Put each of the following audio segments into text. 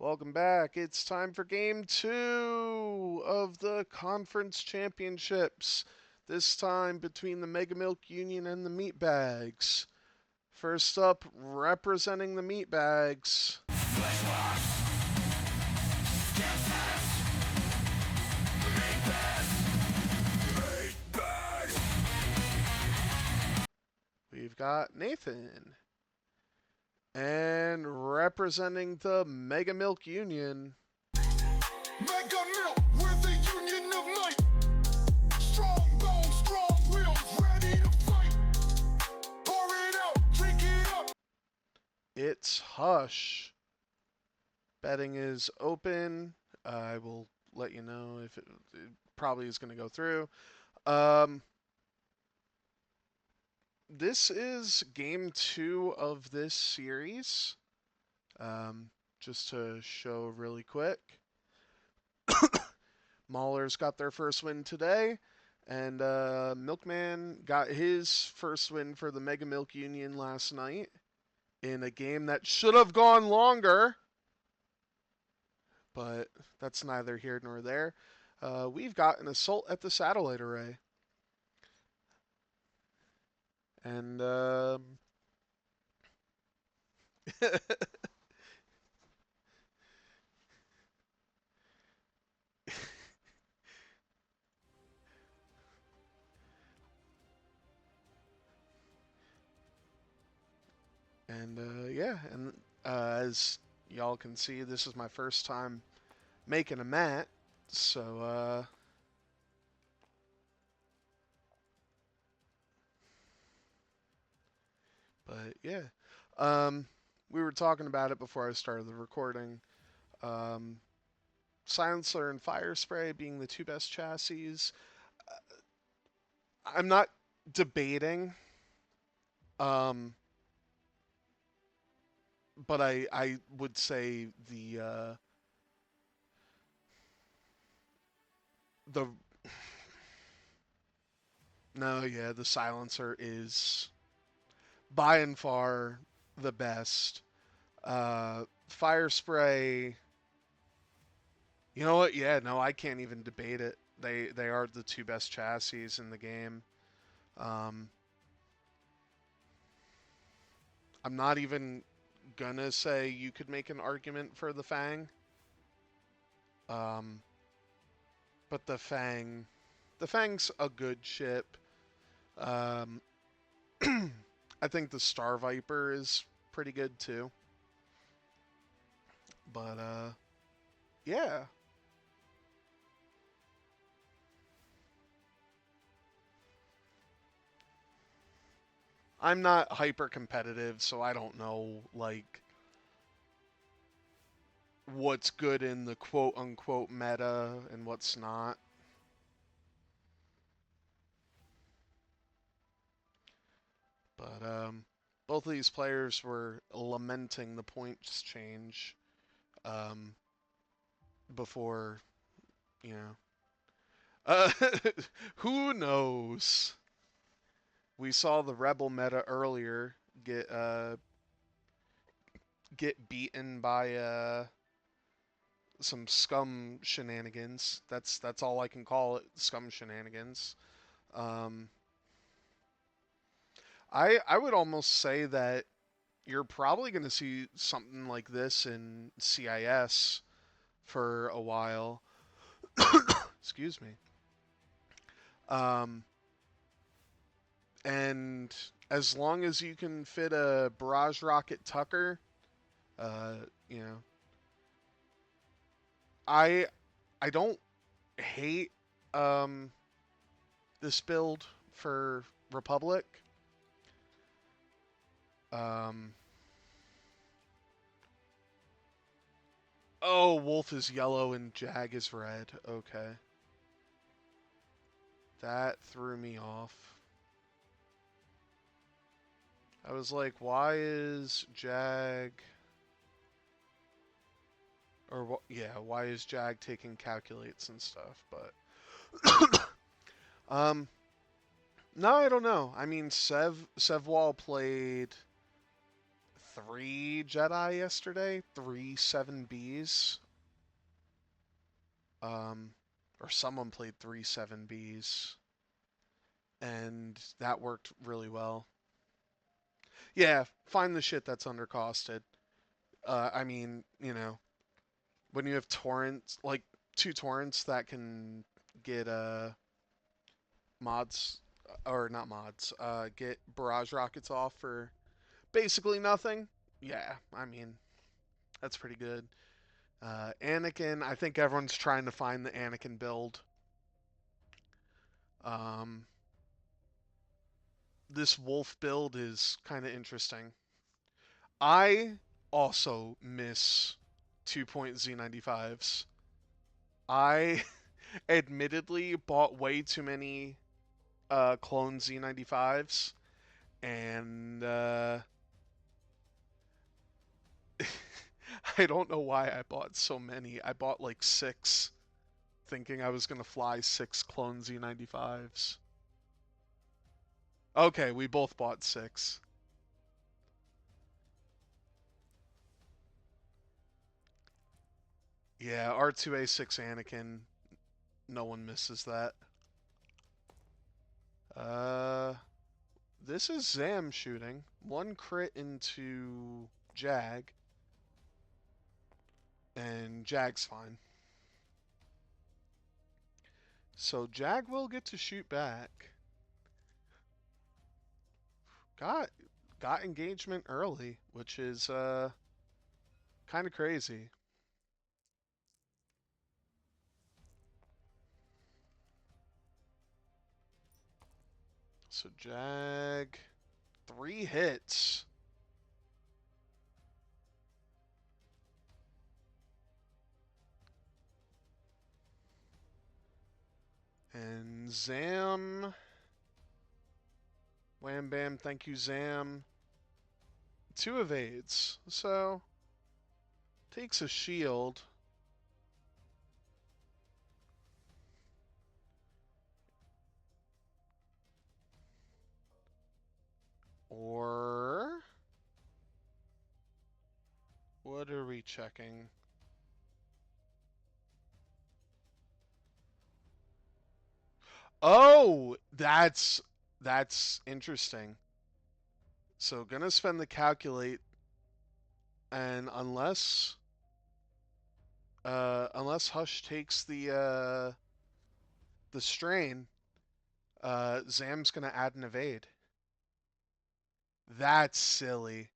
Welcome back. It's time for game two of the conference championships. This time between the Mega Milk Union and the Meatbags. First up, representing the Meatbags. We've got Nathan. And representing the Mega Milk Union. Mega Milk, we're the union of might. Strong bones, strong wills, ready to fight. Pour it out, drink it up. It's Hush. Betting is open. I will let you know if it probably is going to go through. This is game two of this series. Just to show really quick. Mahler's got their first win today, and Milkman got his first win for the Mega Milk Union last night in a game that should have gone longer, but that's neither here nor there. We've got an assault at the satellite array. And yeah, and as y'all can see, this is my first time making a mat, so but yeah, um, we were talking about it before I started the recording. Um, Silencer and Fire Spray being the two best chassis. I'm not debating, um, but I would say the no, yeah, the Silencer is by and far the best. Fire Spray, you know what? Yeah, no, I can't even debate it. They are the two best chassis in the game. Um, I'm not even gonna say you could make an argument for the Fang. Um, but the Fang's a good ship. Um, I think the Star Viper is pretty good too. But yeah. I'm not hyper competitive, so I don't know like what's good in the quote unquote meta and what's not. But both of these players were lamenting the points change um, before, you know. Uh, who knows? We saw the Rebel meta earlier get beaten by some scum shenanigans. That's all I can call it, scum shenanigans. Um, I would almost say that you're probably going to see something like this in CIS for a while. Excuse me. Um, and as long as you can fit a Barrage Rocket Tucker, uh, you know, I I don't hate um, this build for Republic. Um, oh, Wolf is yellow and Jag is red. Okay. That threw me off. I was like, why is Jag... Or, yeah, why is Jag taking calculates and stuff? But, um, no, I don't know. I mean, Sevwall played 3 Jedi yesterday, 3 7Bs. Um, or someone played 3 7Bs, and that worked really well. Yeah, find the shit that's undercosted. I mean, when you have torrents, like 2 torrents that can get mods, or not mods, get barrage rockets off for basically nothing. Yeah, I mean, that's pretty good. Anakin, I think everyone's trying to find the Anakin build. Um, this wolf build is kind of interesting. I also miss 2.Z95s. I admittedly bought way too many clone Z95s, and I don't know why I bought so many. I bought like 6, thinking I was going to fly 6 clone Z95s. Okay, we both bought 6. Yeah, R2A6 Anakin. No one misses that. Uh, this is Zam shooting. 1 crit into Jag, and Jag's fine. So Jag will get to shoot back. Got got engagement early, which is kind of crazy. So Jag, 3 hits. And Zam, wham bam, thank you Zam. 2 evades, so takes a shield. Or what are we checking? Oh, that's interesting. So gonna spend the calculate, and unless Hush takes the strain, Zam's gonna add an evade. That's silly.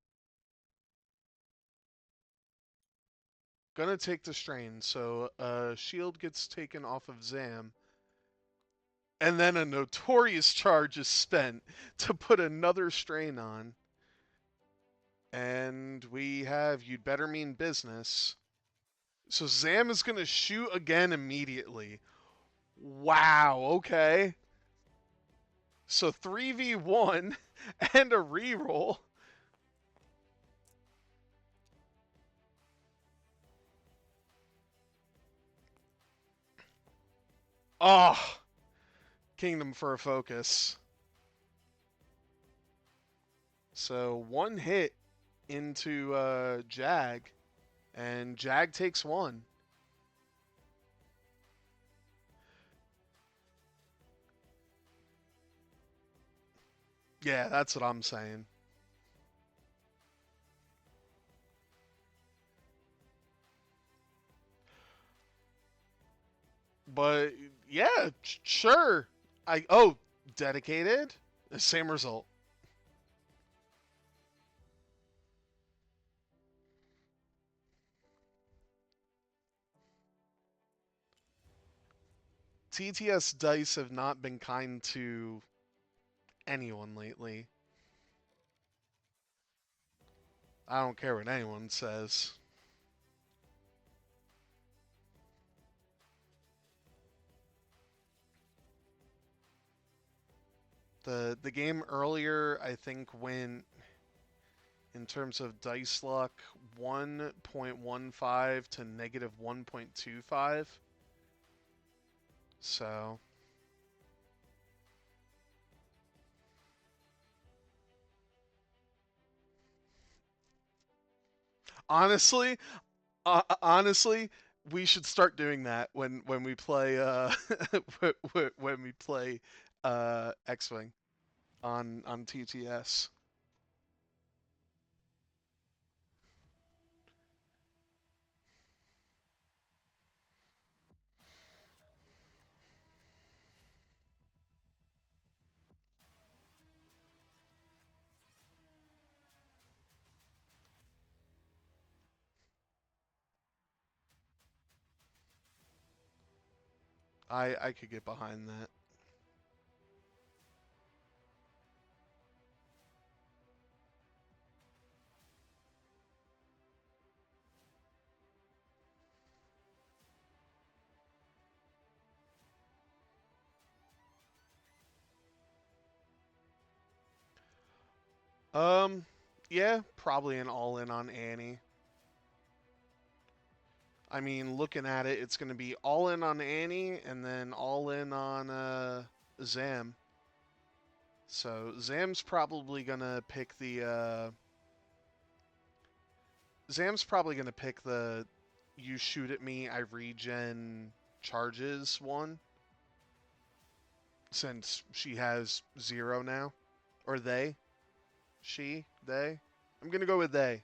Gonna take the strain, so shield gets taken off of Zam, and then a notorious charge is spent to put another strain on. And we have You'd Better Mean Business. So Zam is gonna shoot again immediately. Wow, okay. So 3v1 and a reroll. Oh, Kingdom for a focus. So 1 hit into Jag, and Jag takes 1. Yeah, that's what I'm saying. But yeah, sure. Dedicated. Same result. TTS dice have not been kind to anyone lately. I don't care what anyone says. The game earlier, I think, went in terms of dice luck 1.15 to negative 1.25. So Honestly, honestly, we should start doing that when we play when we play X-Wing on TTS. I could get behind that. Um, yeah, probably an all-in on Annie. I mean, looking at it, it's going to be all in on Annie and then all in on Zam. So Zam's probably going to pick the Zam's probably going to pick the you shoot at me, I regen charges one since she has 0 now. Or they, she, they. I'm going to go with they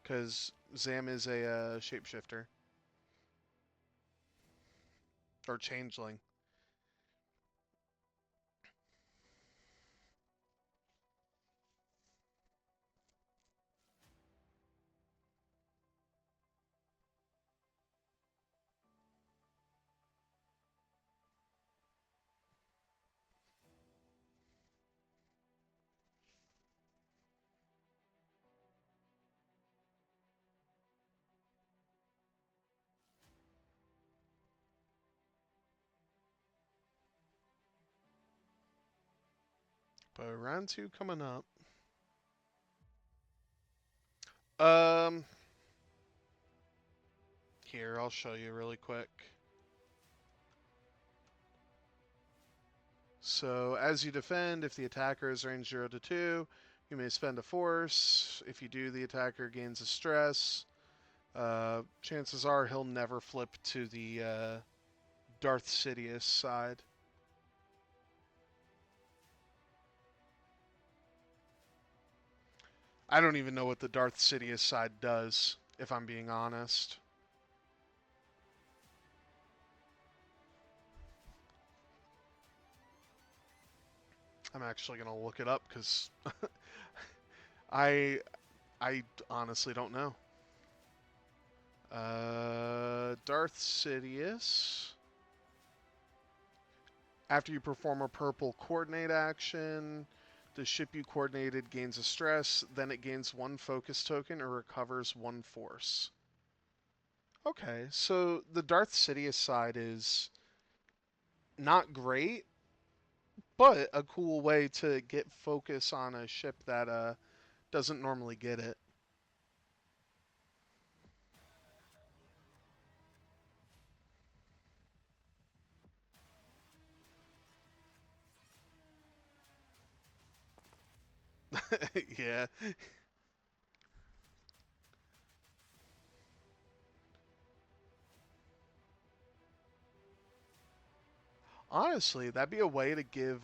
cuz Zam is a shapeshifter or changeling. But round 2 coming up. Um Here, I'll show you really quick. So, as you defend, if the attacker is range 0 to 2, you may spend a force. If you do, the attacker gains a stress. Chances are he'll never flip to the Darth Sidious side. I don't even know what the Darth Sidious side does, if I'm being honest. I'm actually going to look it up because I I honestly don't know. Darth Sidious. After you perform a purple coordinate action, the ship you coordinated gains a stress, then it gains 1 focus token or recovers 1 force. Okay, so the Darth Sidious side is not great, but a cool way to get focus on a ship that doesn't normally get it. Yeah. Honestly, that'd be a way to give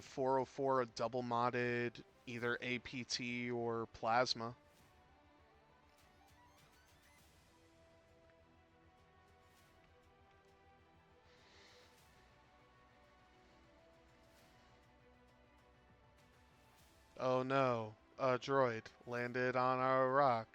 404 a double modded either APT or plasma. Oh no, a droid landed on a rock.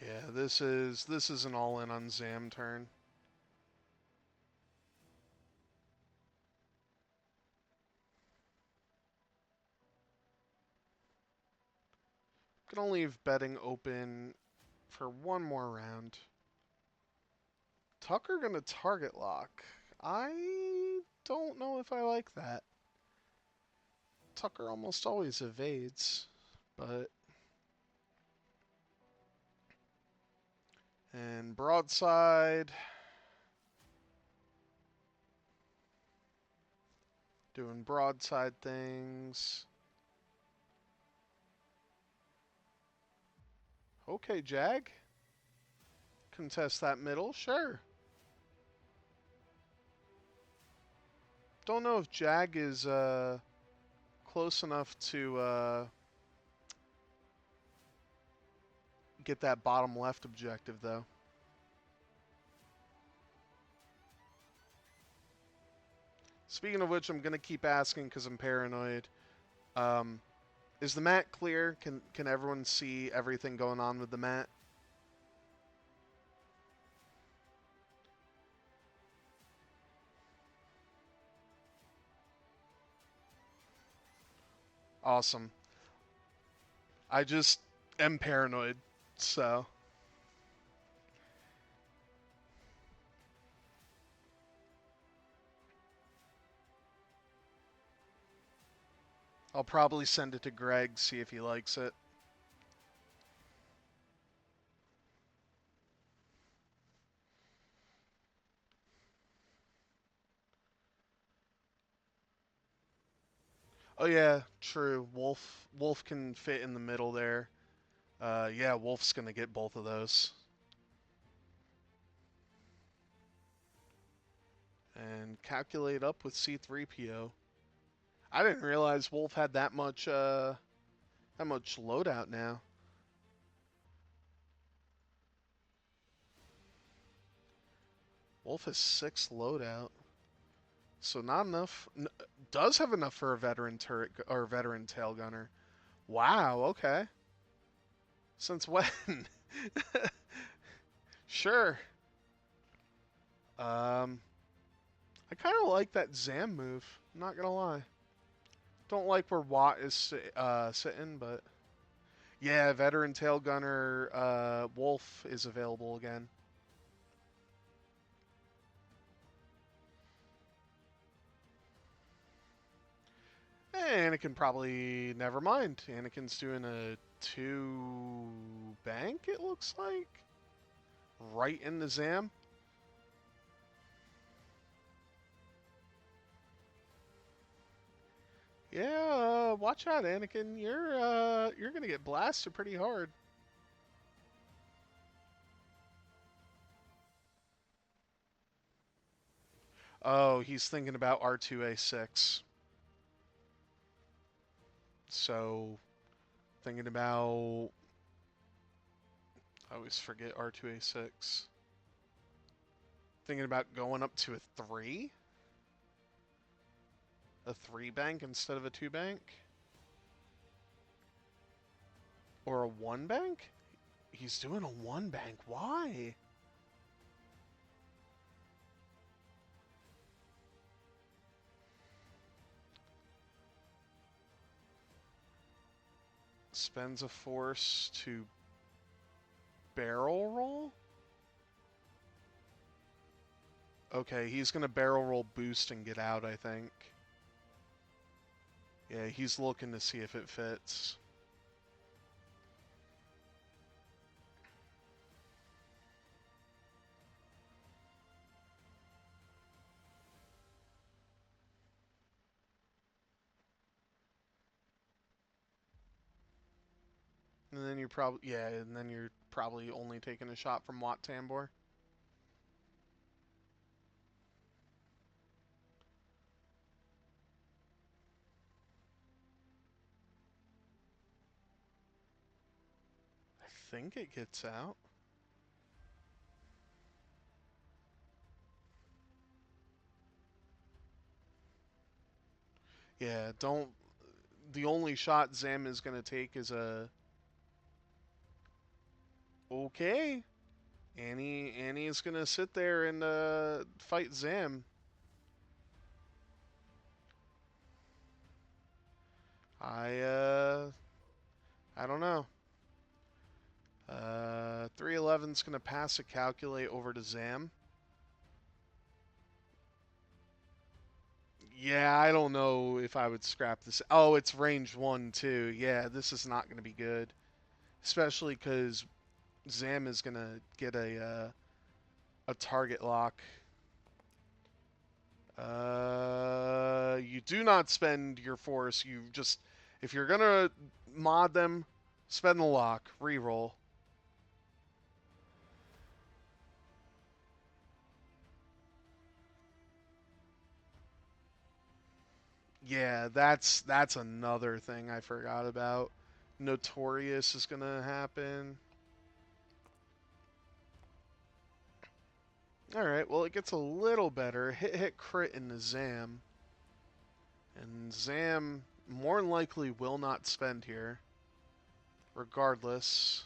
Yeah, this is an all in on Zam turn. Gonna leave betting open for one more round. Tucker gonna target lock. I don't know if I like that. Tucker almost always evades, but... And broadside. Doing broadside things. Okay, Jag. Contest that middle, sure. Don't know if Jag is close enough to get that bottom left objective, though. Speaking of which, I'm going to keep asking because I'm paranoid. Um, is the mat clear? Can everyone see everything going on with the mat? Awesome. I just am paranoid, so... I'll probably send it to Greg, see if he likes it. Oh yeah, true. Wolf can fit in the middle there. Yeah, Wolf's gonna get both of those. And calculate up with C3PO. I didn't realize Wolf had that much loadout now. Wolf has 6 loadout. So not enough. Does have enough for a veteran turret or veteran tail gunner. Wow, okay. Since when? Sure. Um, I kind of like that Zam move. I'm not gonna lie. Don't like where Watt is sitting, but yeah, veteran tail gunner Wolf is available again. Anakin probably never mind. Anakin's doing a 2 bank. It looks like right in the Zam. Yeah, watch out, Anakin. You're gonna get blasted pretty hard. Oh, he's thinking about R2A6. So, thinking about... I always forget R2A6. Thinking about going up to a 3? A 3 bank instead of a 2 bank? Or a 1 bank? He's doing a 1 bank. Why? Spends a force to barrel roll? Okay, he's going to barrel roll boost and get out, I think. Yeah, he's looking to see if it fits. And then you're probably only taking a shot from Wat Tambor. I think it gets out. Yeah, don't... The only shot Zam is going to take is a... Okay. Annie is going to sit there and fight Zam. I, I don't know. 311's going to pass a calculate over to Zam. Yeah, I don't know if I would scrap this. Oh, it's range 1 too. Yeah, this is not going to be good. Especially because Zam is going to get a target lock. You do not spend your force. You just, if you're going to mod them, spend the lock. Reroll. Yeah, that's another thing I forgot about. Notorious is gonna happen. All right, well it gets a little better. Hit hit crit in the Zam, and Zam more than likely will not spend here, regardless.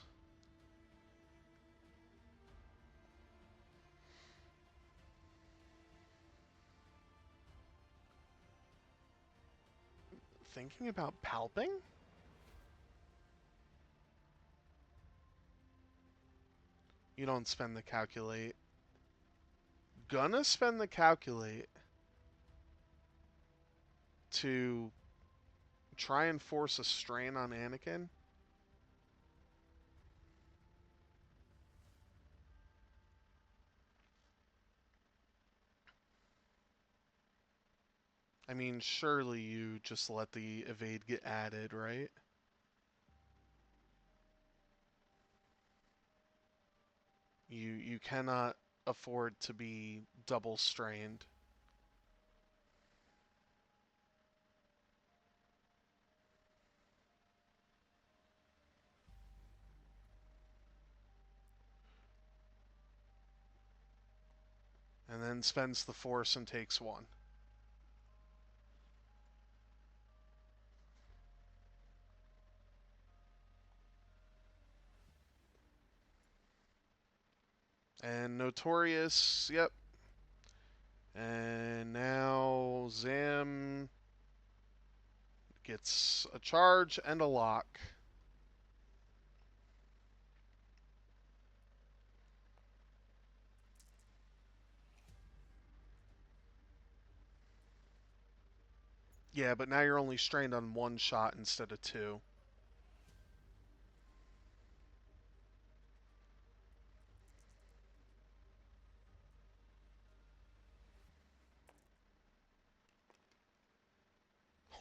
Thinking about palping? You don't spend the calculate. Gonna spend the calculate to try and force a strain on Anakin. I mean, surely you just let the evade get added, right? You cannot afford to be double strained. And then spends the force and takes one. And Notorious, yep. And now Zam gets a charge and a lock. Yeah, but now you're only strained on one shot instead of two.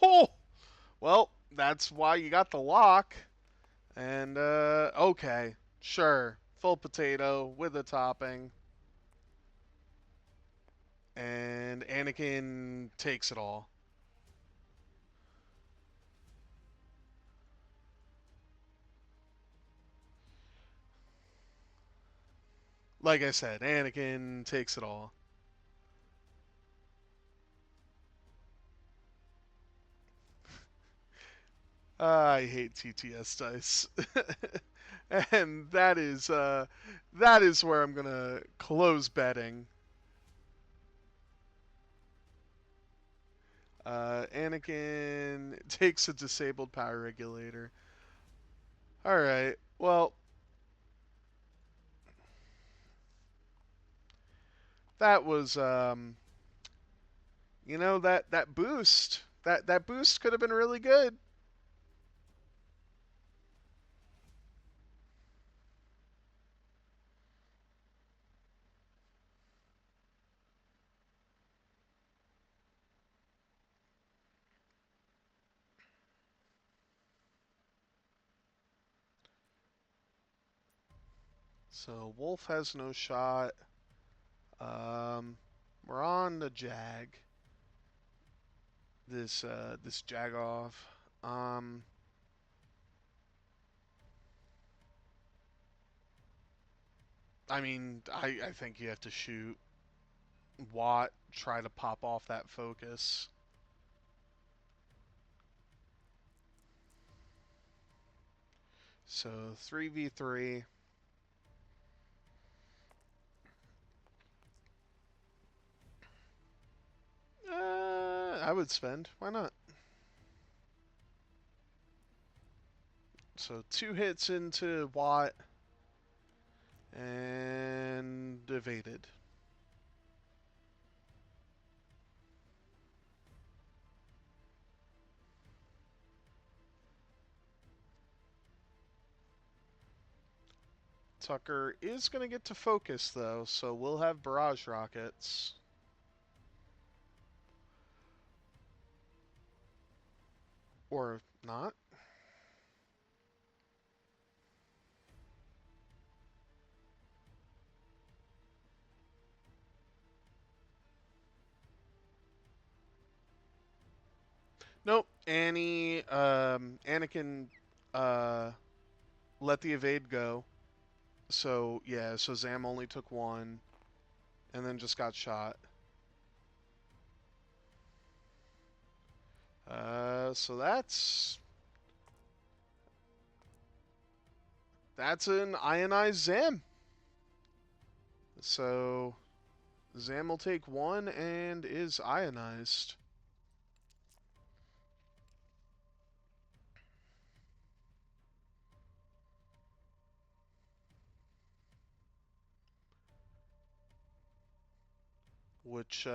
Oh! Well, that's why you got the lock. And, okay. Sure. Full potato with a topping. And Anakin takes it all. Like I said, Anakin takes it all. I hate TTS dice. And that is where I'm gonna close betting. Anakin takes a disabled power regulator. All right. Well, that was that boost. That boost could have been really good. So Wolf has no shot. Um, we're on the Jag. This Jagoff. Um, I mean, I think you have to shoot Watt, try to pop off that focus. So 3v3. I would spend. Why not? So 2 hits into Watt and evaded. Tucker is going to get to focus, though, so we'll have barrage rockets. Or not. Nope. Anakin uh, let the evade go. So, yeah, so Zam only took one and then just got shot. So that's an ionized Zam. So Zam will take one and is ionized. Which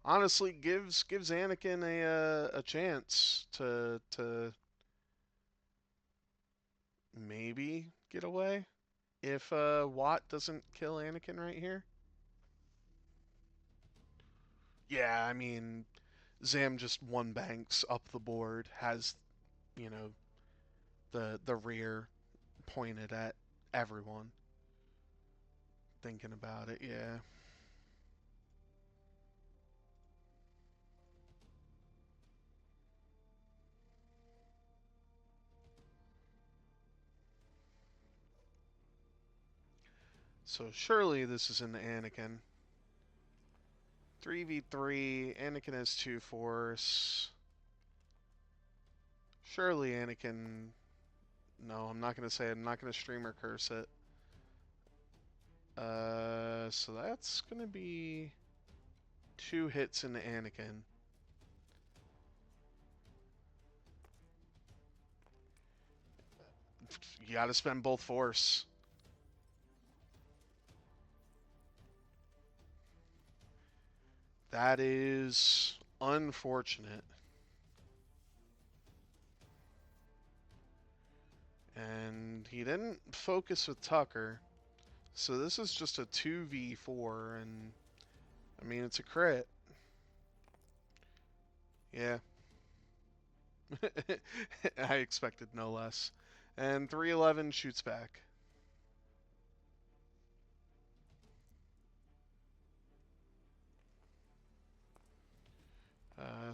honestly gives Anakin a chance to maybe get away if Watt doesn't kill Anakin right here. Yeah, I mean Zam just one banks up the board, has you know the rear pointed at everyone. Thinking about it, yeah. So surely this is an Anakin. 3v3, Anakin has 2 force. Surely Anakin. No, I'm not gonna say it. I'm not gonna streamer curse it. So that's gonna be 2 hits into Anakin. You gotta spend both force. That is unfortunate. And he didn't focus with Tucker. So this is just a 2v4, and I mean, it's a crit. Yeah. I expected no less. And 311 shoots back.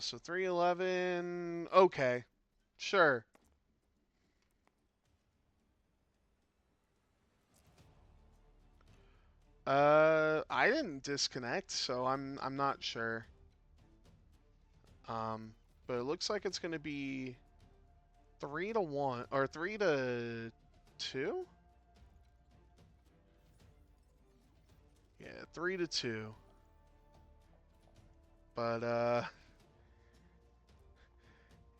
So 311. Okay. Sure. I didn't disconnect, so I'm not sure. Um, but it looks like it's gonna be 3-1 or 3-2. Yeah, 3-2. But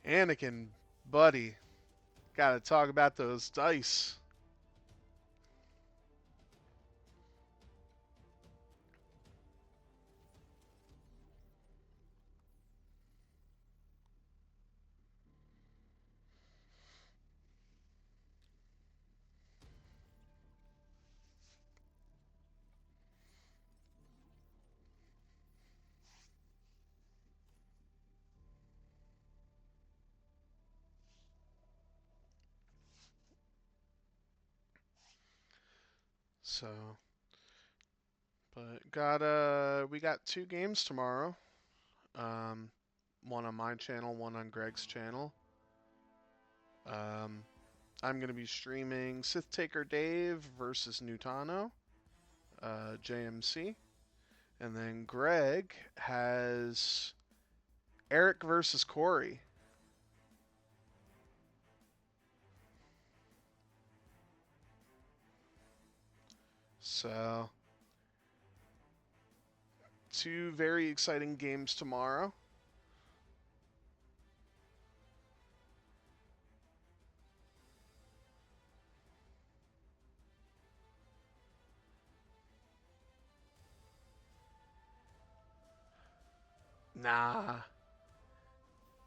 Anakin, buddy, gotta talk about those dice. So, but we got 2 games tomorrow. Um, one on my channel, one on Greg's channel. Um, I'm gonna be streaming Sith Taker Dave versus Nutano, JMC, and then Greg has Eric versus Corey. So, 2 very exciting games tomorrow. Nah,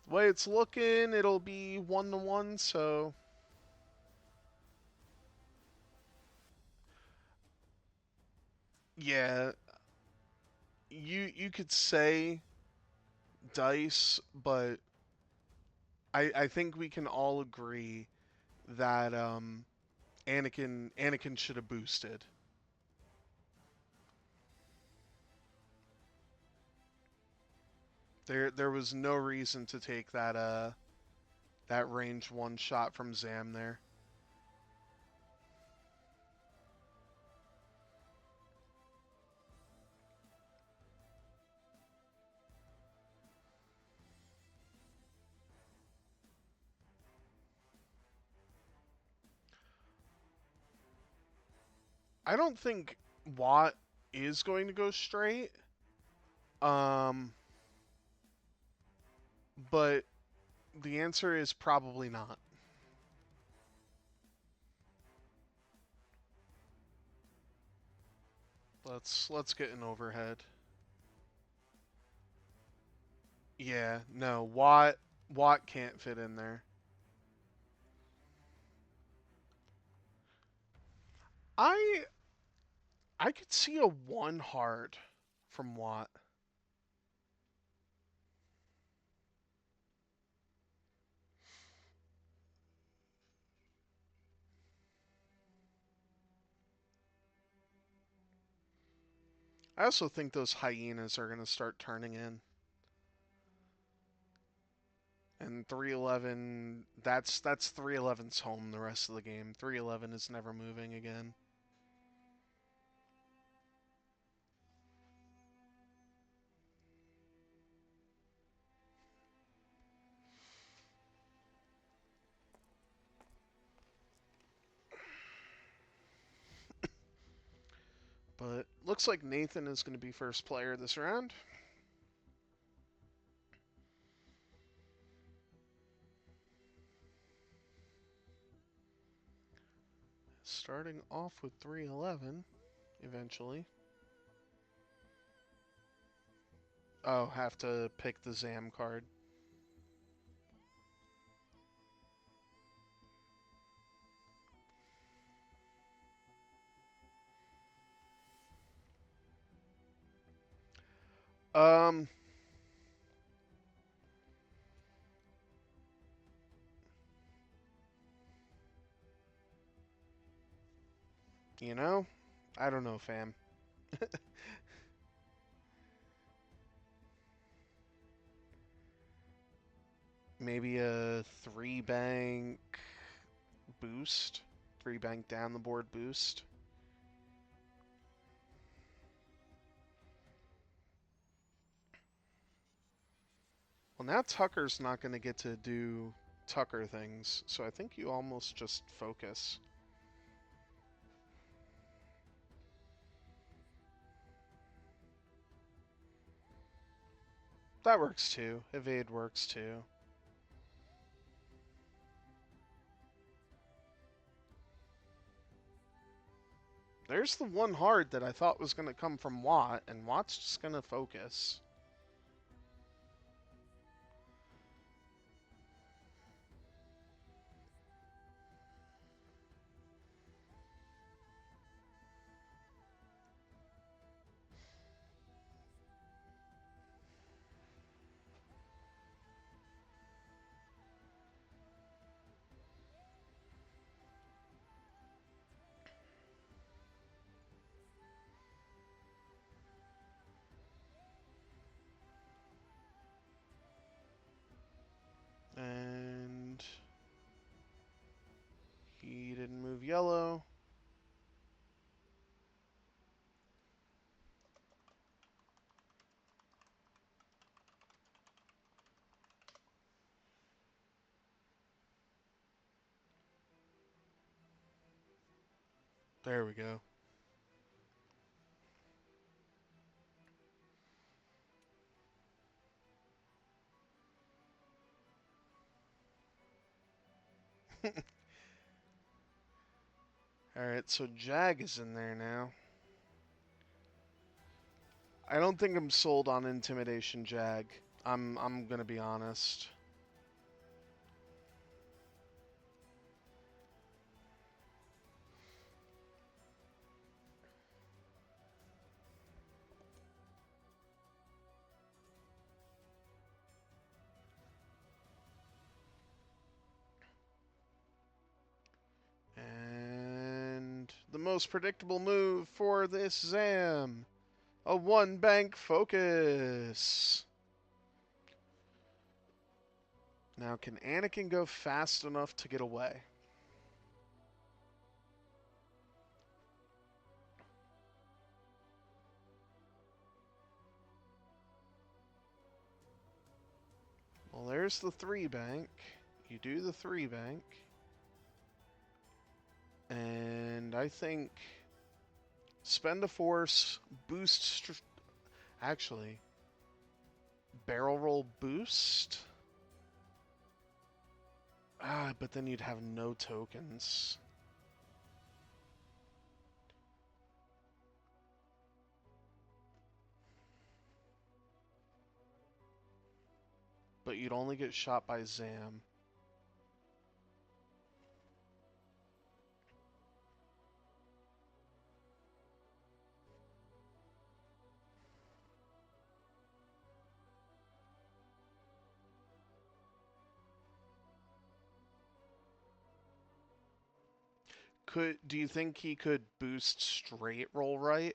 the way it's looking, it'll be 1-1. So, Yeah, you could say dice, but I think we can all agree that Anakin should have boosted. There was no reason to take that range one shot from Zam there. I don't think Watt is going to go straight. Um, but the answer is probably not. Let's get an overhead. Yeah, no, Watt can't fit in there. I I could see a one hard from Watt. I also think those hyenas are going to start turning in. And 311, that's 311's home the rest of the game. 311 is never moving again. But looks like Nathan is going to be first player this round. Starting off with 311 eventually. Oh, have to pick the Zam card. Um, you know, I don't know, fam. Maybe a three bank boost, three bank down the board boost. Well, now Tucker's not going to get to do Tucker things, so I think you almost just focus. That works too. Evade works too. There's the one hard that I thought was going to come from Watt, and Watt's just going to focus. And he didn't move yellow. There we go. Alright, so Jag is in there now. I don't think I'm sold on Intimidation Jag. I'm gonna be honest. the most predictable move for this Zam. A one bank focus. Now, can Anakin go fast enough to get away? Well, there's the 3 bank. You do the 3 bank. And I think spend a force, actually, barrel roll boost? But then you'd have no tokens. But you'd only get shot by Zam. Do you think he could boost straight roll right?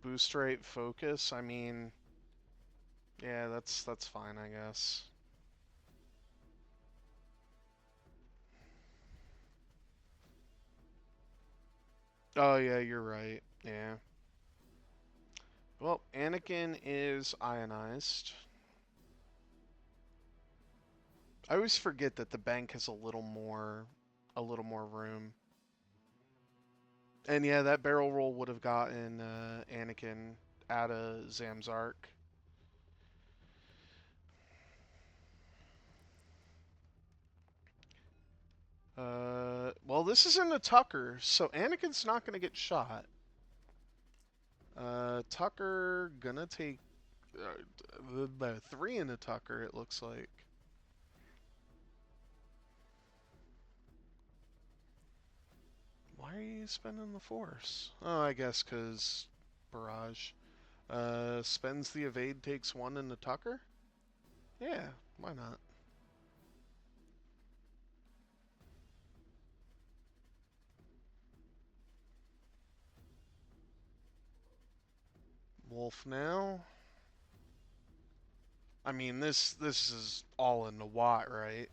Boost rate focus? I mean, yeah, that's fine, I guess. Oh yeah, you're right. Yeah. Well, Anakin is ionized. I always forget that the bank has a little more room. And yeah, that barrel roll would have gotten Anakin out of Zamzark. Well, this isn't a Tucker, so Anakin's not gonna get shot. Tucker gonna take the 3 in a Tucker. It looks like. Why are you spending the force? Oh, I guess because barrage. Spends the evade, takes 1 in the Tucker. Yeah, why not? Wolf now. I mean, this is all in the Watt, right?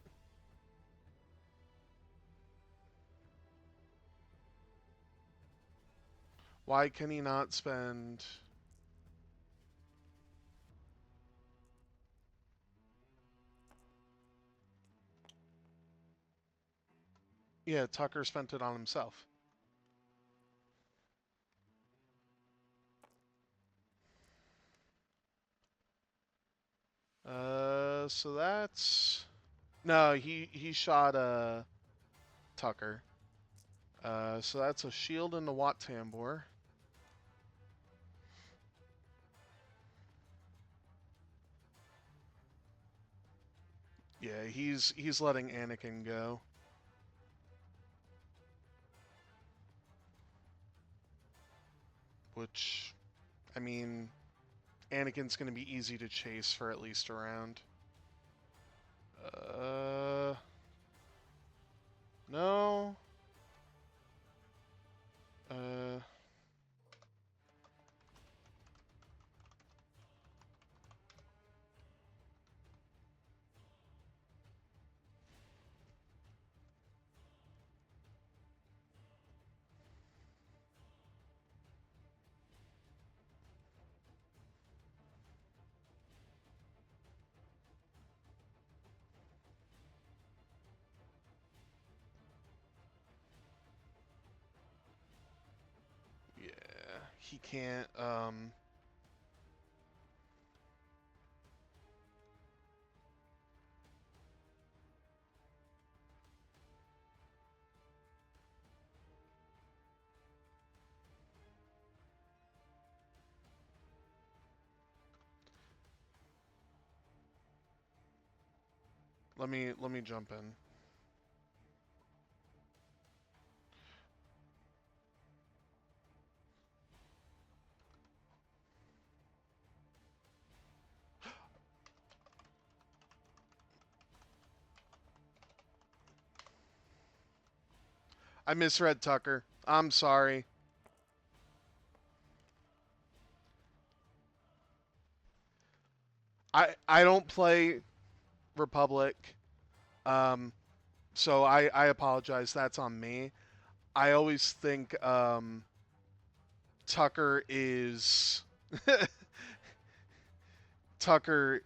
Why can he not spend? Yeah, Tucker spent it on himself. So that's no, he shot Tucker. So that's a shield and a Watt Tambor. Yeah, he's letting Anakin go. Which, I mean, Anakin's gonna be easy to chase for at least a round. No. Uh, yeah, he can't. Let me jump in. I misread Tucker. I'm sorry. I don't play Republic. Um, so I apologize. That's on me. I always think Tucker is Tucker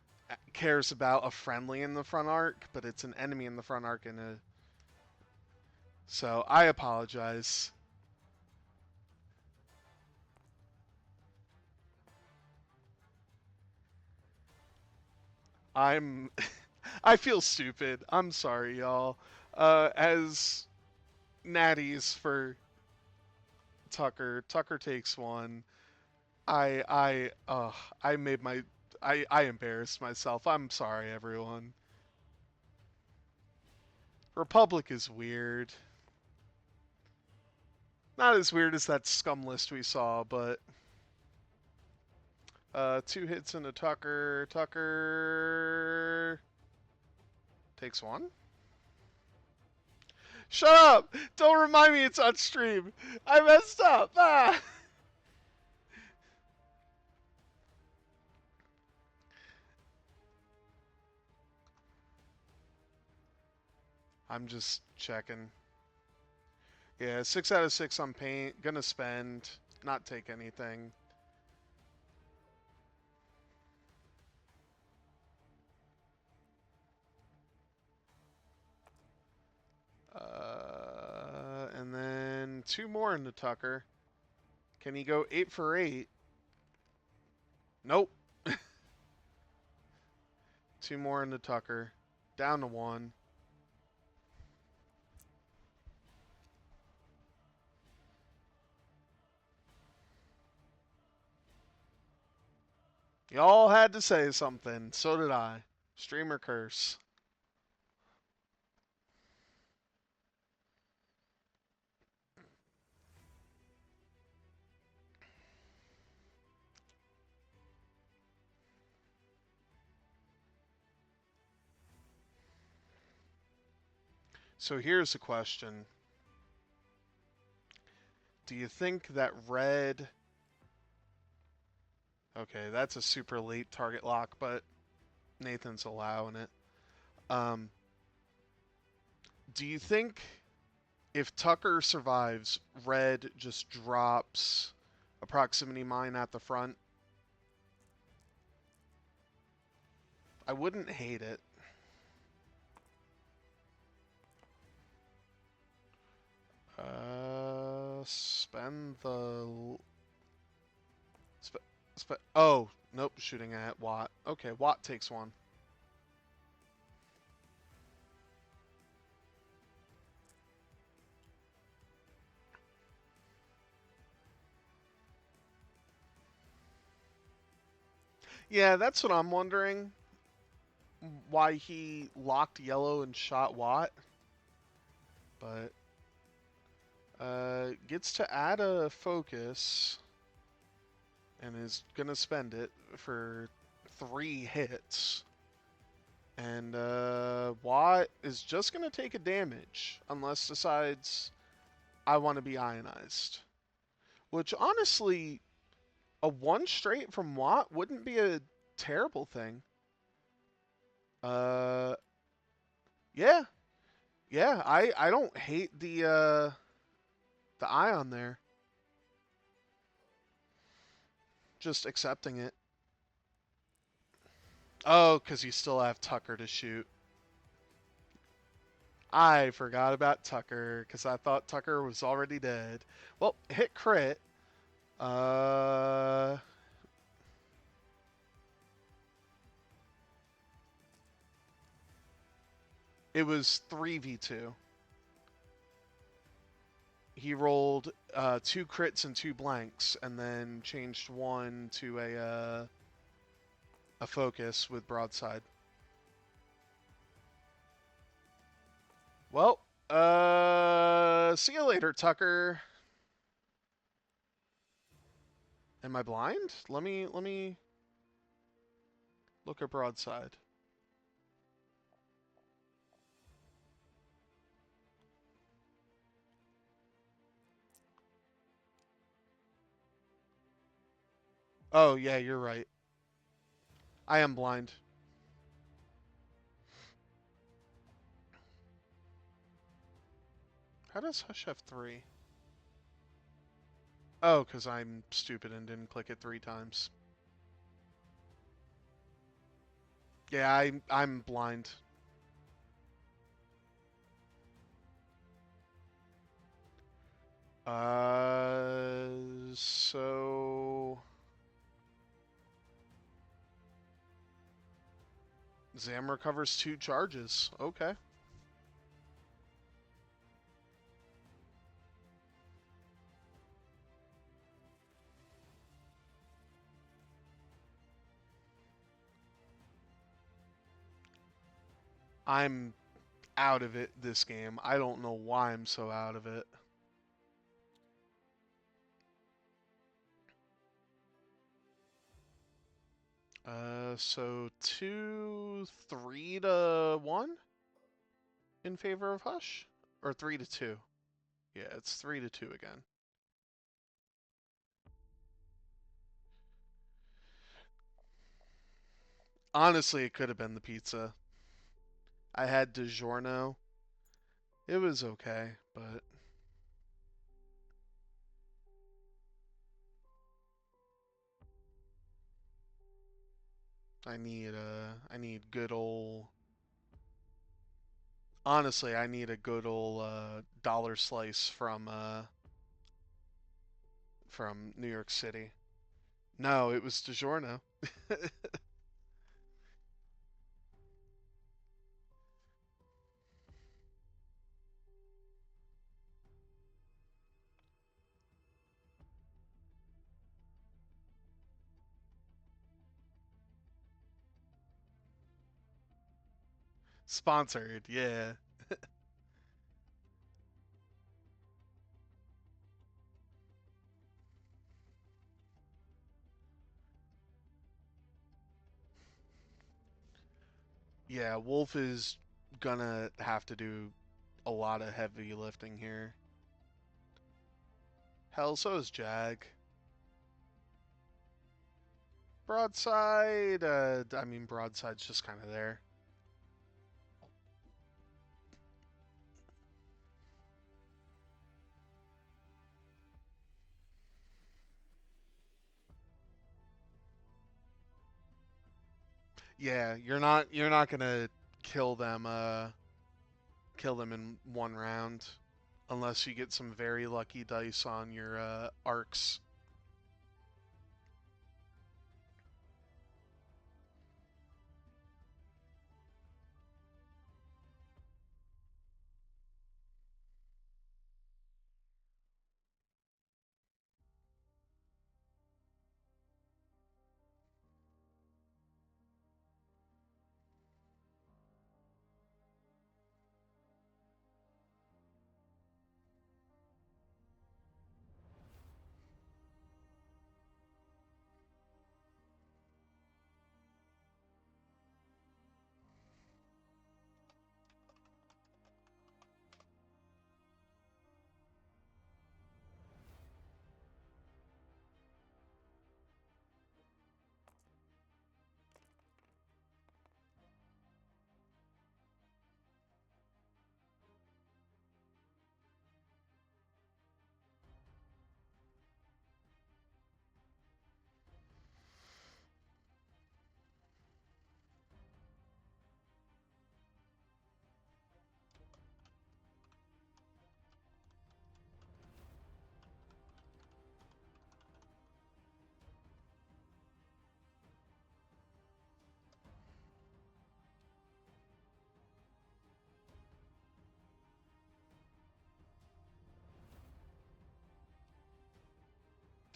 cares about a friendly in the front arc, but it's an enemy in the front arc in a. So I apologize. I'm I feel stupid. I'm sorry, y'all. As natties for Tucker. Tucker takes one. I made my I embarrassed myself. I'm sorry, everyone. Republic is weird. Not as weird as that scum list we saw, but 2 hits into Tucker. Tucker takes one. Shut up! Don't remind me it's on stream. I messed up. Ah. I'm just checking. Yeah, 6 out of 6 on paint. Gonna spend, not take anything. And then 2 more into Tucker. Can he go 8 for 8? Nope. 2 more into Tucker. Down to 1. Y'all had to say something. So did I. Streamer curse. So here's a question. Do you think that red... Okay, that's a super late target lock, but Nathan's allowing it. Do you think if Tucker survives, red just drops a proximity mine at the front? I wouldn't hate it. Spend the... oh, nope, shooting at Watt. Okay, Watt takes one. Yeah, that's what I'm wondering. Why he locked yellow and shot Watt. But gets to add a focus and is gonna spend it for 3 hits. And Watt is just gonna take a damage unless decides I want to be ionized. Which honestly, a 1 straight from Watt wouldn't be a terrible thing. Uh, yeah, yeah. I don't hate the ion there. Just accepting it. Oh, because you still have Tucker to shoot. I forgot about Tucker because I thought Tucker was already dead. Well, hit crit. Uh, it was 3v2. He rolled 2 crits and 2 blanks, and then changed 1 to a focus with broadside. Well, see you later, Tucker. Am I blind? Let me look at broadside. Oh yeah, you're right. I am blind. How does Hush have three? Oh, because I'm stupid and didn't click it 3 times. Yeah, I'm blind. So Zam recovers 2 charges. Okay. I'm out of it this game. I don't know why I'm so out of it. So 3-1 in favor of Hush? Or 3-2? Yeah, it's 3-2 again. Honestly, it could have been the pizza. I had DiGiorno. It was okay, but I need good old honestly, I need a good old dollar slice from New York City. No, it was DiGiorno. Sponsored, yeah. Yeah, Wolf is gonna have to do a lot of heavy lifting here. Hell, so is Jag. Broadside, I mean, Broadside's just kind of there. Yeah, you're not gonna kill them kill them in 1 round unless you get some very lucky dice on your arcs.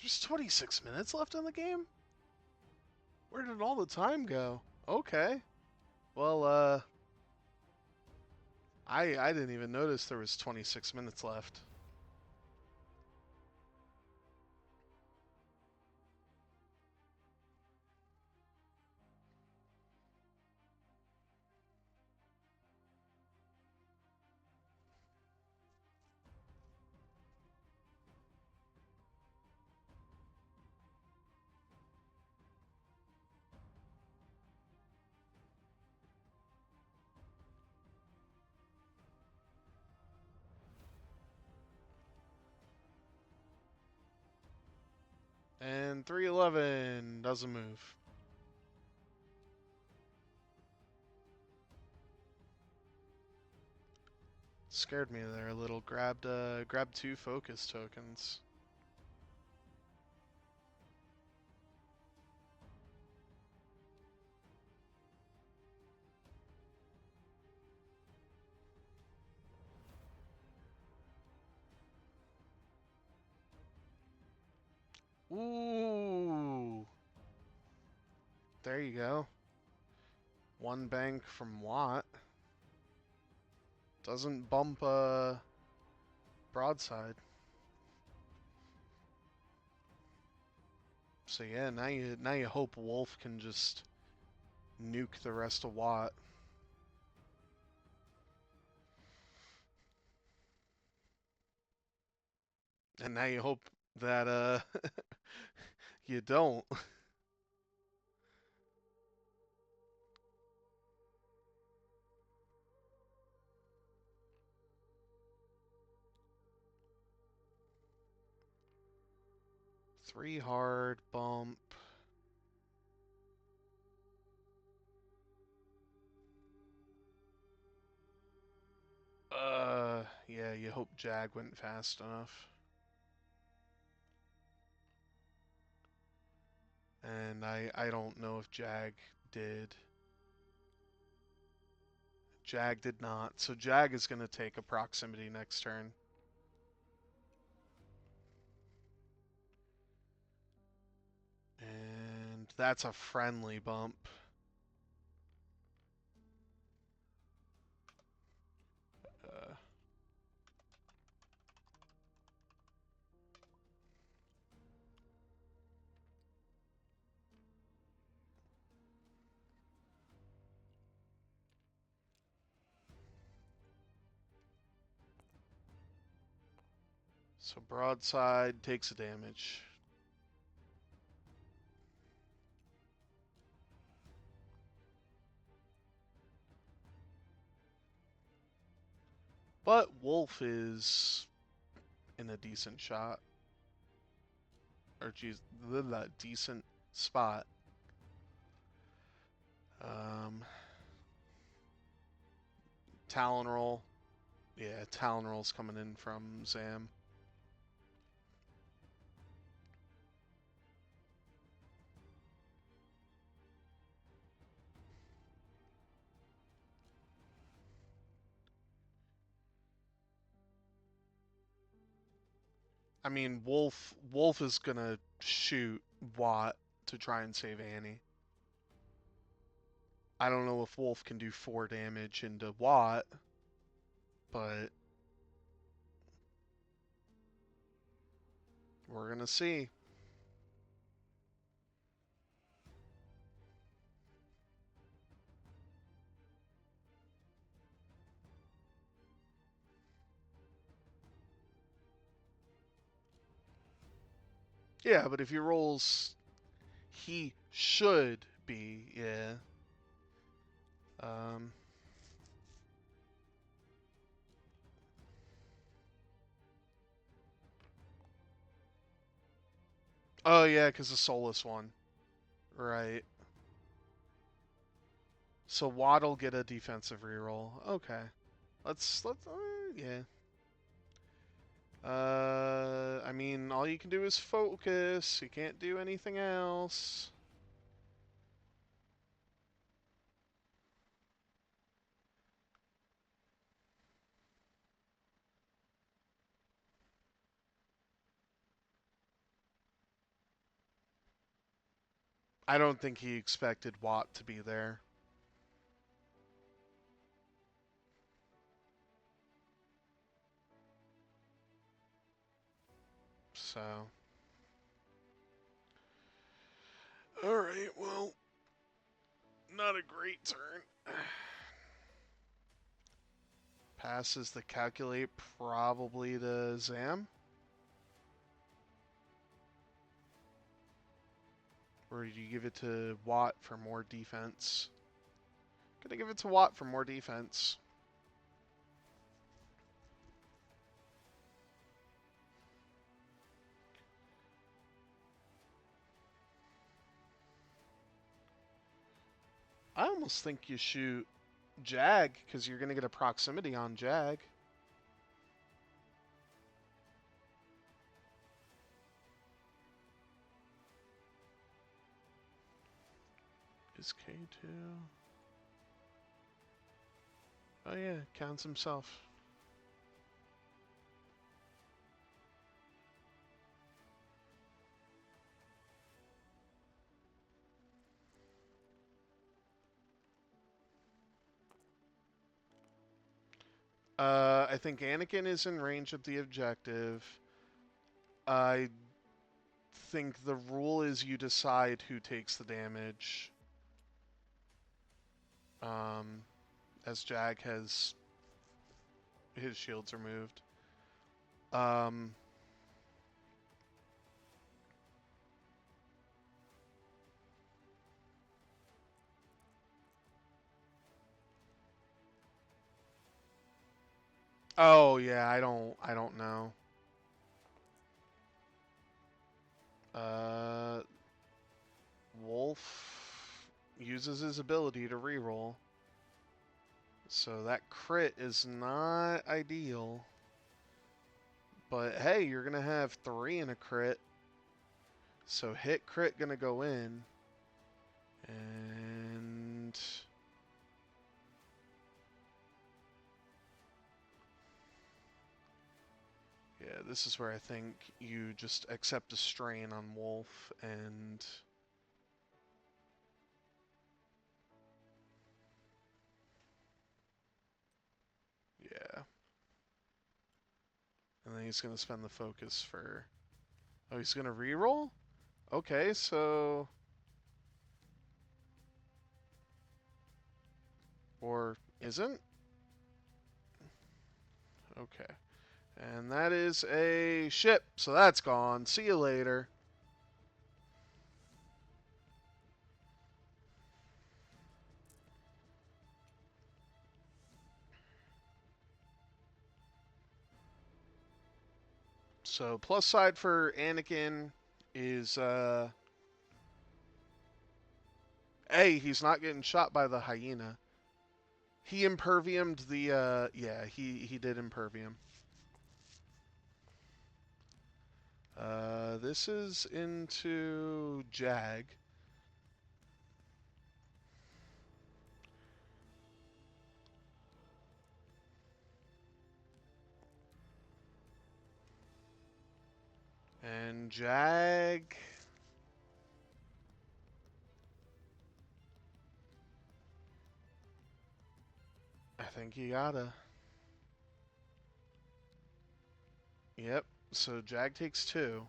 There's 26 minutes left in the game? Where did all the time go? Okay. Well, I didn't even notice there was 26 minutes left. And 311 doesn't move. Scared me there a little. Grabbed 2 focus tokens. Ooh. There you go. 1 bank from Watt. Doesn't bump broadside. So yeah, now you hope Wolf can just nuke the rest of Watt. And now you hope that you don't. 3 hard bump. Yeah, you hope Jag went fast enough. And I don't know if Jag did. Jag did not. So Jag is going to take a proximity next turn. And that's a friendly bump. Uh, so broadside takes a damage. But Wolf is in a decent shot. Or geez, the decent spot. Talon roll. Yeah, Talon roll's coming in from Zam. I mean, Wolf is gonna shoot Watt to try and save Annie. I don't know if Wolf can do 4 damage into Watt, but we're gonna see. Yeah, but if he rolls, he should be, yeah. Um, oh yeah, because the Solus one. Right. So Watt'll get a defensive reroll. Okay. Let's yeah. I mean, all you can do is focus. You can't do anything else. I don't think he expected Watt to be there. So, all right, well, not a great turn. Passes the calculate probably to Zam. Or do you give it to Watt for more defense? Gonna give it to Watt for more defense. I almost think you shoot Jag because you're gonna get a proximity on Jag. Is K2? Oh yeah, counts himself. I think Anakin is in range of the objective. I think the rule is you decide who takes the damage. Um, as Jag has his shields removed. Um, oh yeah, I don't know. Uh, Wolf uses his ability to reroll. So that crit is not ideal. But hey, you're going to have 3 in a crit. So hit crit going to go in. And yeah, this is where I think you just accept a strain on Wolf and yeah. And then he's going to spend the focus for... Oh, he's going to reroll? Okay, so... Or isn't? Okay. And that is a ship, so that's gone. See you later. So plus side for Anakin is A, he's not getting shot by the hyena. He imperviumed the yeah, he did impervium. This is into Jag. And Jag, I think you gotta. Yep. So Jag takes 2.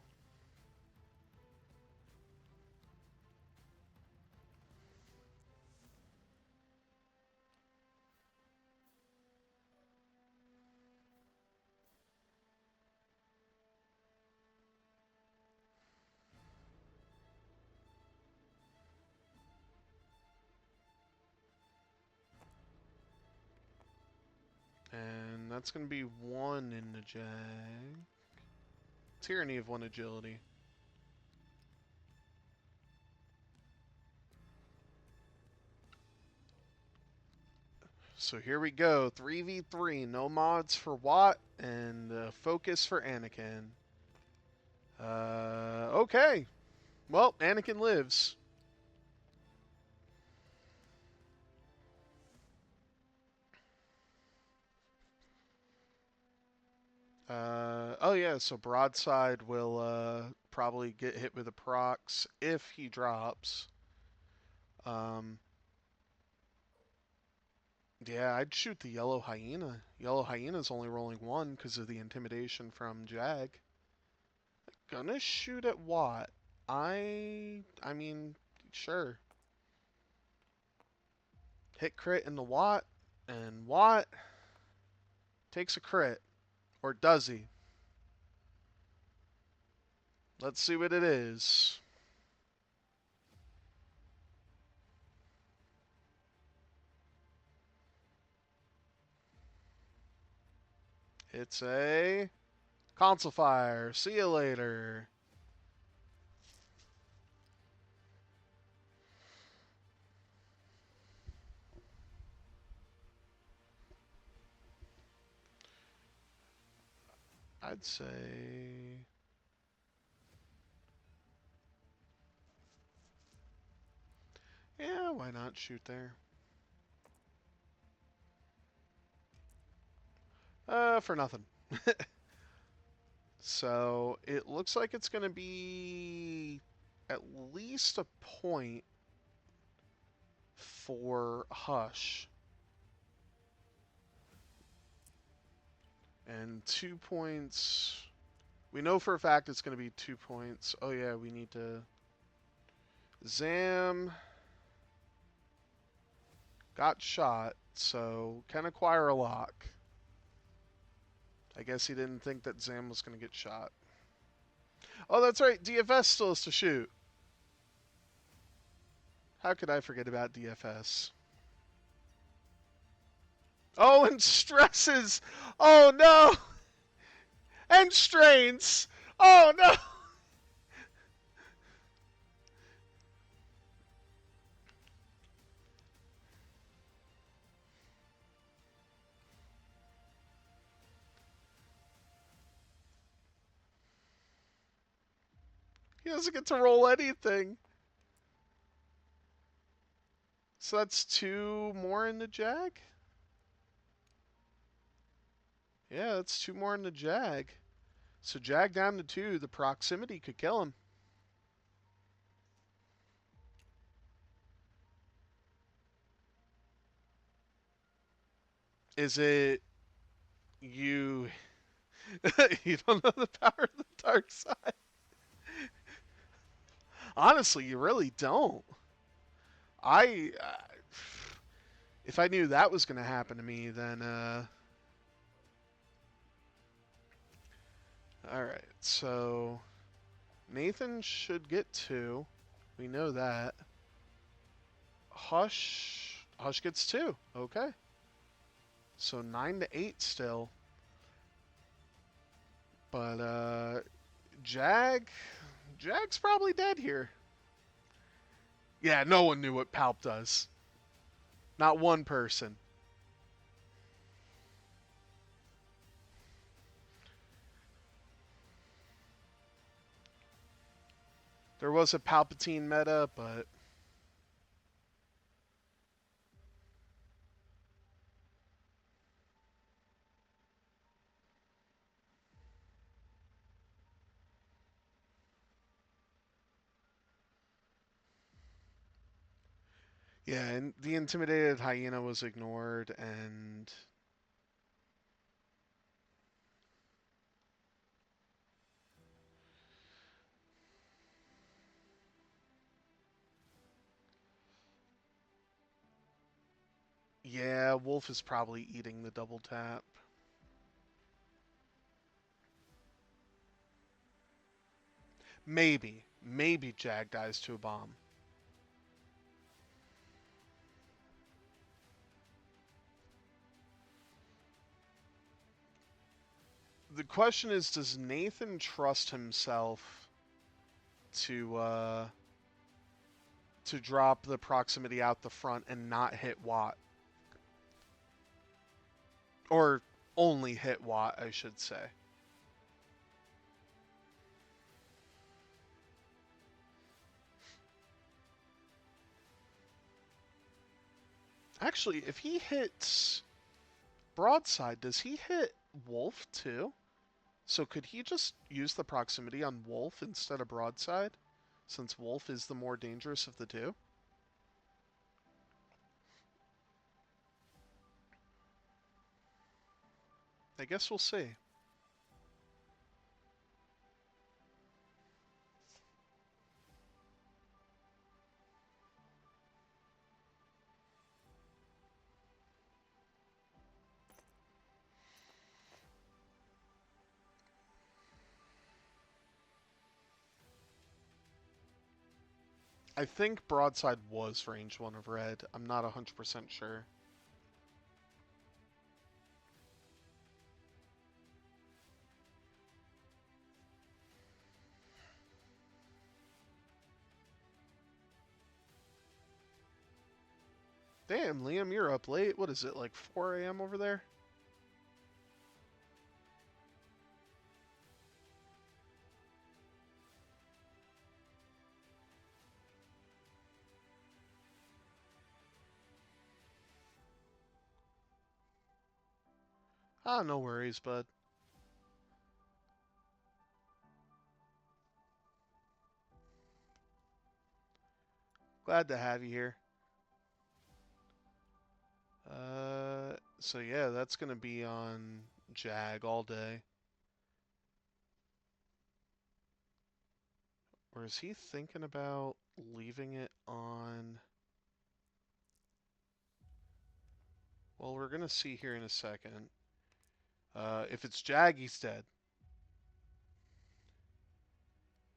And that's gonna be 1 in the Jag. Tyranny of 1 agility. So here we go. 3v3. No mods for Watt and focus for Anakin. Okay. Well, Anakin lives. Oh yeah, so broadside will probably get hit with a prox if he drops. Um, yeah, I'd shoot the yellow hyena. Yellow hyena's only rolling 1 because of the intimidation from Jag. Gonna shoot at Watt. I mean, sure. Hit crit in the Watt, and Watt takes a crit. Or does he? Let's see what it is. It's a console fire. See you later. I'd say. Yeah, why not shoot there? For nothing. So it looks like it's going to be at least a point for Hush. And 2 points. We know for a fact it's going to be 2 points. Oh, yeah, we need to. Zam got shot, so can acquire a lock. I guess he didn't think that Zam was going to get shot. Oh, that's right. DFS still has to shoot. How could I forget about DFS? Oh, and stresses. Oh, no. And strains. Oh, no. He doesn't get to roll anything. So that's 2 more in the Jag? Yeah, that's 2 more in the Jag. So Jag down to 2. The proximity could kill him. Is it you? You don't know the power of the dark side? Honestly, you really don't. I. If I knew that was going to happen to me, then. Alright, so. Nathan should get 2. We know that. Hush gets 2. Okay. So 9 to 8 still. But Jag's probably dead here. Yeah, no one knew what Palp does. Not one person. There was a Palpatine meta, but yeah, and the intimidated hyena was ignored, and yeah, Wolf is probably eating the double tap. Maybe Jag dies to a bomb. The question is, does Nathan trust himself to drop the proximity out the front and not hit Watt? Or only hit Watt, I should say. Actually, if he hits broadside, does he hit Wolf too? So could he just use the proximity on Wolf instead of broadside? Since Wolf is the more dangerous of the two? I guess we'll see. I think broadside was range 1 of red. I'm not 100% sure. Damn, Liam, you're up late. What is it, like 4 a.m. over there? Ah, no worries, bud. Glad to have you here. So yeah, that's gonna be on Jag all day. Or is he thinking about leaving it on? Well, we're gonna see here in a second. If it's Jag, he's dead.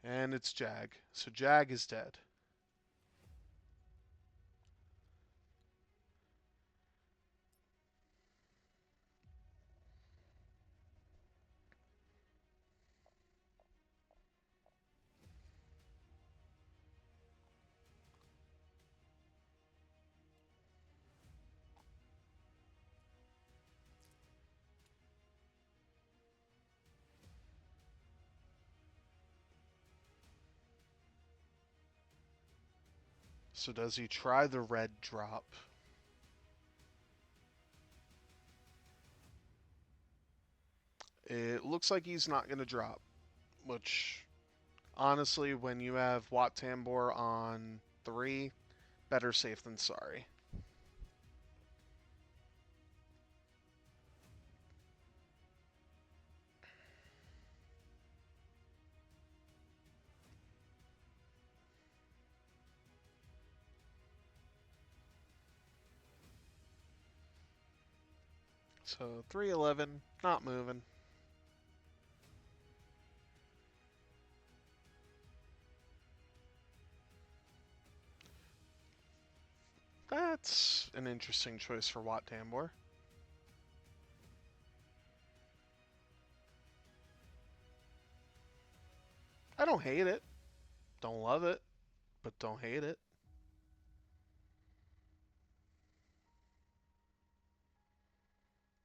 And it's Jag. So Jag is dead. So does he try the red drop? It looks like he's not gonna drop, which honestly, when you have Wat Tambor on 3, better safe than sorry. So 311, not moving. That's an interesting choice for Wat Tambor. I don't hate it. Don't love it, but don't hate it.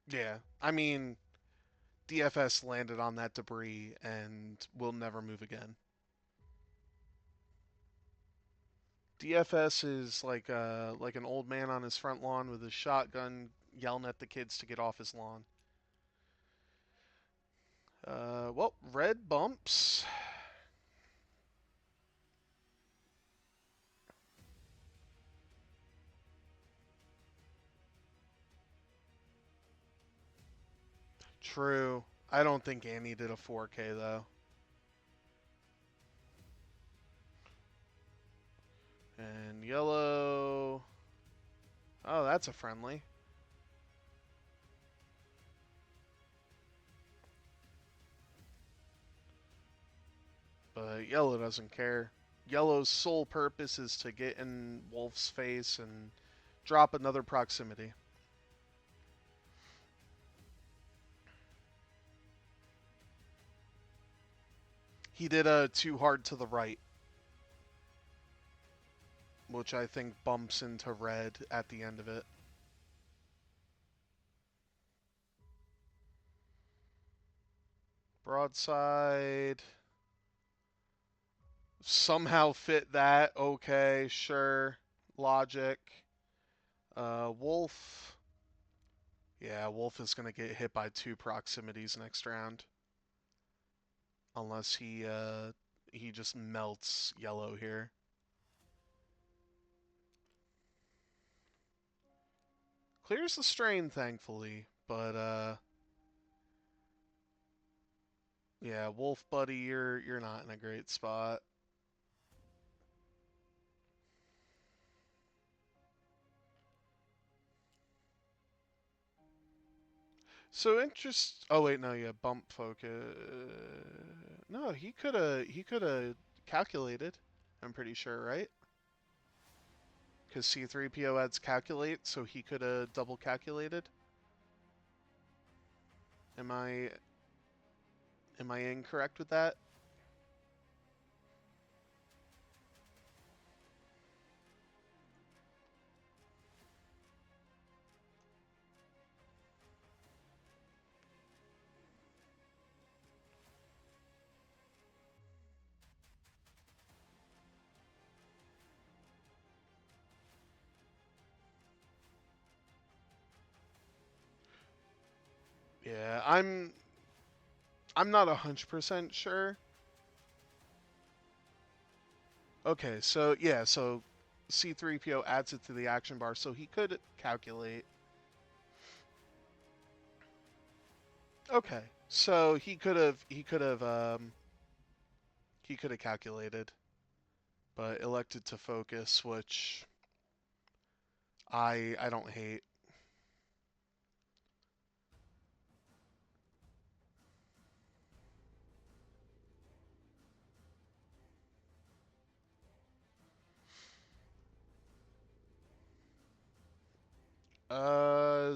Yeah, I mean, DFS landed on that debris and will never move again. DFS is like an old man on his front lawn with his shotgun yelling at the kids to get off his lawn. Well, red bumps. True. I don't think Annie did a 4K though. And yellow. Oh, that's a friendly. But yellow doesn't care. Yellow's sole purpose is to get in Wolf's face and drop another proximity. He did a too hard to the right, which I think bumps into red at the end of it. Broadside. Somehow fit that. Okay, sure. Logic. Wolf. Yeah, Wolf is going to get hit by 2 proximities next round. Unless he just melts yellow here. Clears the strain, thankfully, but yeah, Wolf buddy, you're not in a great spot. So interest. Oh wait, no, yeah, bump focus. No, he could have calculated. I'm pretty sure, right? Because C3PO adds calculate, so he could have double calculated. Am I incorrect with that? Yeah, I'm not 100% sure. Okay, so yeah, so C3PO adds it to the action bar, so he could calculate. Okay, so he could have calculated, but elected to focus, which I don't hate.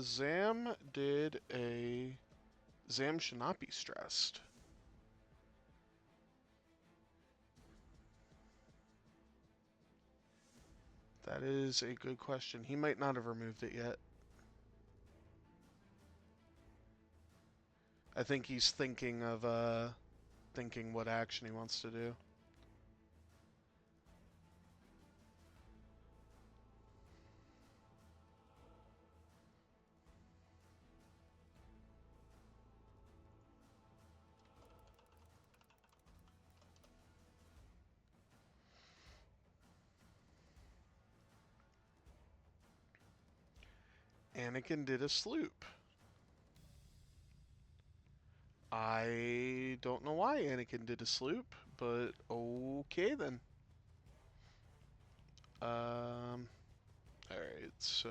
Zam did a Zam should not be stressed. That is a good question. He might not have removed it yet. I think he's thinking of thinking what action he wants to do. Anakin did a sloop. I don't know why Anakin did a sloop, but okay then. Alright, so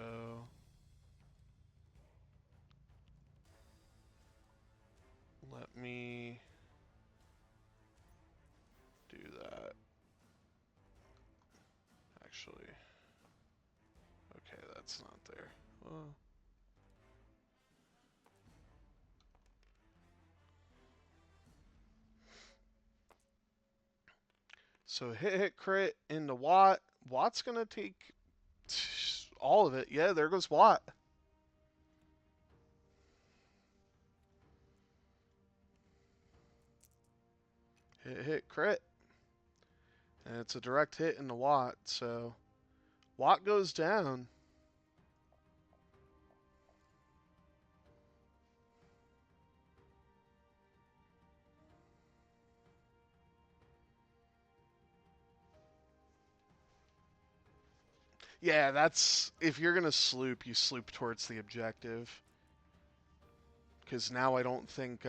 let me do that. Actually, okay, that's not there. Oh. So hit crit into Watt. Watt's gonna take all of it. Yeah, there goes Watt. Hit crit. And it's a direct hit into Watt, so Watt goes down. Yeah, that's if you're gonna sloop, you sloop towards the objective. Because now I don't think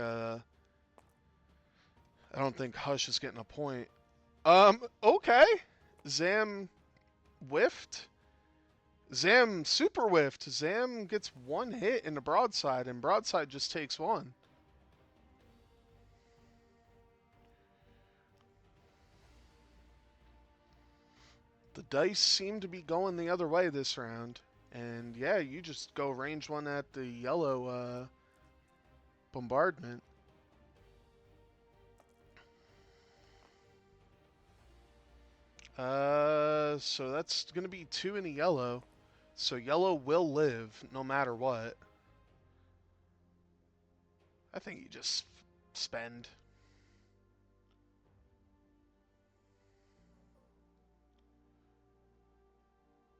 Hush is getting a point. Okay. Zam whiffed. Zam super whiffed. Zam gets one hit in the broadside, and broadside just takes one. The dice seem to be going the other way this round. And yeah, you just go range one at the yellow bombardment. So that's going to be 2 in a yellow. So yellow will live no matter what. I think you just spend.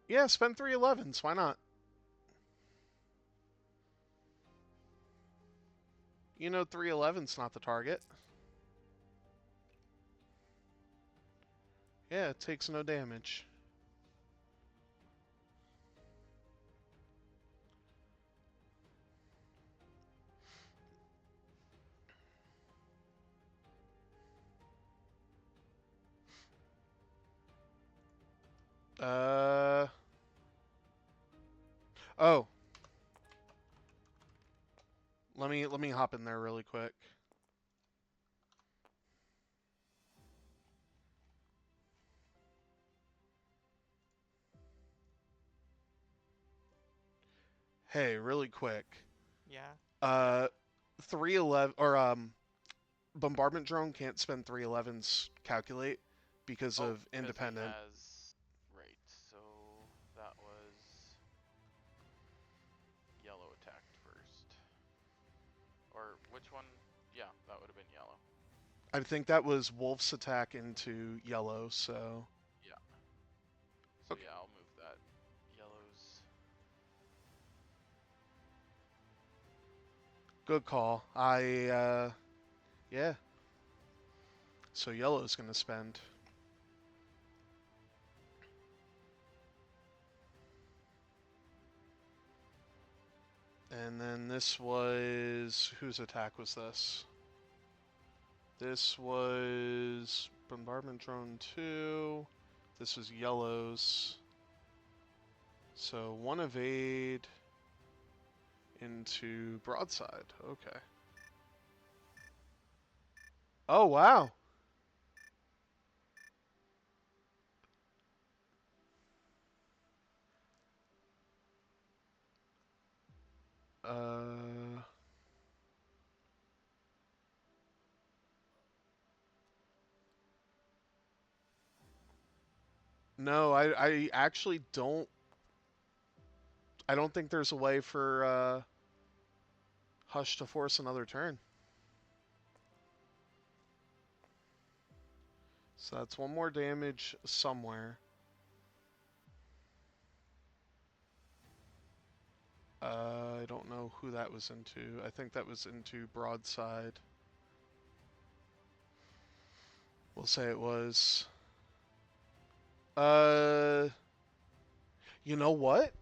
Yeah, spend 311s. Why not? You know 311's not the target. Yeah, it takes no damage. Uh oh. Let me hop in there really quick. Hey, really quick. Yeah. Uh, 311 or bombardment drone can't spend 311s calculate because Oh, of because he independent. has. Right, so that was. Yellow attacked first. Or which one? Yeah, that would have been yellow. I think that was Wolf's attack into yellow. So Yeah. So okay, yeah, I'll move that. Yellow's. good call. Yeah. So yellow's gonna spend. And then this was whose attack was this? This was bombardment drone 2. This was yellow's. So one evade into broadside. Okay. Oh wow. Uh no, I actually don't I don't think there's a way for Hush to force another turn. So that's one more damage somewhere. I don't know who that was into. I think that was into broadside. We'll say it was. Uh, you know what?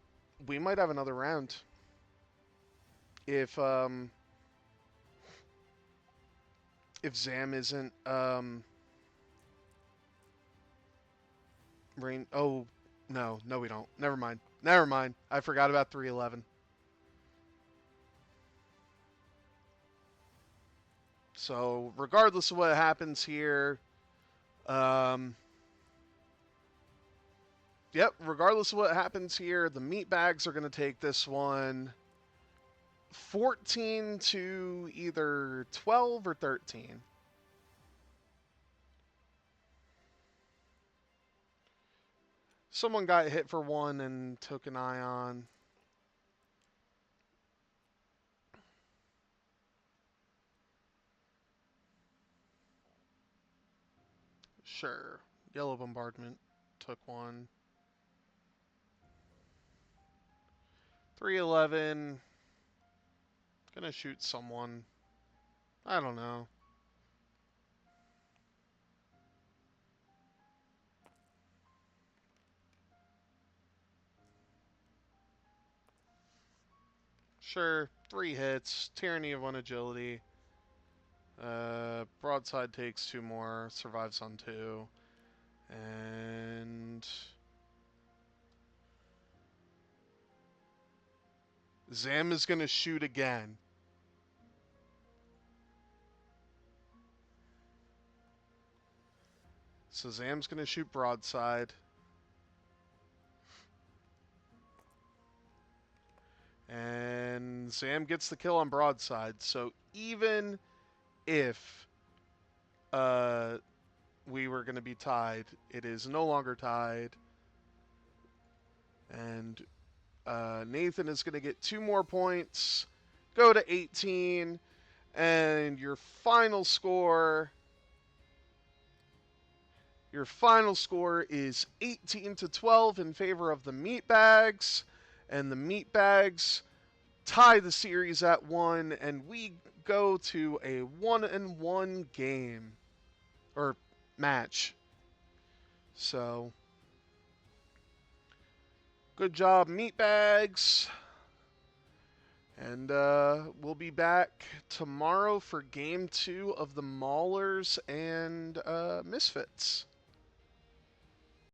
We might have another round if if Zam isn't rain. Oh no, no we don't. Never mind. Never mind. I forgot about 311. So regardless of what happens here, um, yep. Regardless of what happens here, the Meatbags are going to take this one 14 to either 12 or 13. Someone got hit for one and took an ion. Sure. Yellow bombardment took one. 311. Gonna shoot someone. I don't know. Sure. 3 hits. Tyranny of 1 agility. Broadside takes 2 more. Survives on 2. And Zam is gonna shoot again. So Zam's gonna shoot broadside. And Zam gets the kill on broadside. So even if uh, we were going to be tied, it is no longer tied. And Nathan is going to get 2 more points, go to 18, and your final score is 18 to 12 in favor of the Meatbags, and the Meatbags tie the series at 1, and we go to a 1-1 game or match. So, good job, Meatbags. And we'll be back tomorrow for game 2 of the Maulers and Misfits.